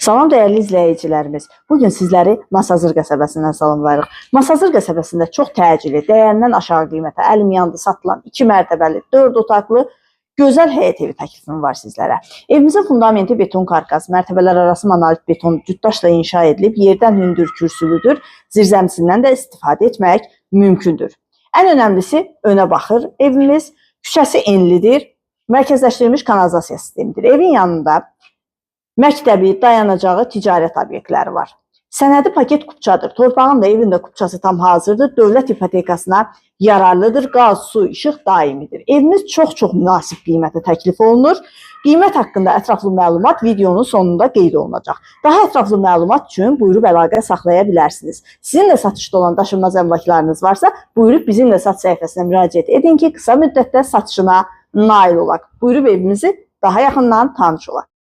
Salam dəyərli izləyicilərimiz. Bugün sizləri Masazır qəsəbəsindən salamlayırıq. Masazır qəsəbəsində çox təcili, dəyərindən aşağı qiymətə, əlim yandı satılan 2 mərtəbəli, 4 otaqlı gözəl həyət evi təklifim var sizlərə. Evimizin fundamenti beton karkas, mərtəbələr arası monolit beton cütdaşla inşa edilib, yerdən hündür kürsülüdür, zirzəmisindən də istifadə etmək mümkündür. Ən önəmlisi önə baxır evimiz, küçəsi enlidir, mərkəzləşdirilmiş kanalizasiya sistemidir. Evin yanında məktəbi, dayanacağı, ticarət obyektləri var. Sənədi paket kupçadır. Torpağın da evin də kupçası tam hazırdır. Dövlət ipotekasına yararlıdır. Qaz, su, işıq daimidir. Evimiz çox münasib qiymətə təklif olunur. Qiymət haqqında ətraflı məlumat videonun sonunda qeyd olunacaq. Daha ətraflı məlumat üçün buyurub əlaqə saxlaya bilərsiniz. Sizin də satışda olan daşınmaz əmlaklarınız varsa, buyurub bizimlə sat səhifəsinə müraciət edin ki, qısa müddətdə satışına nail olaq. Buyurub evimizi daha yaxından tanış olaq.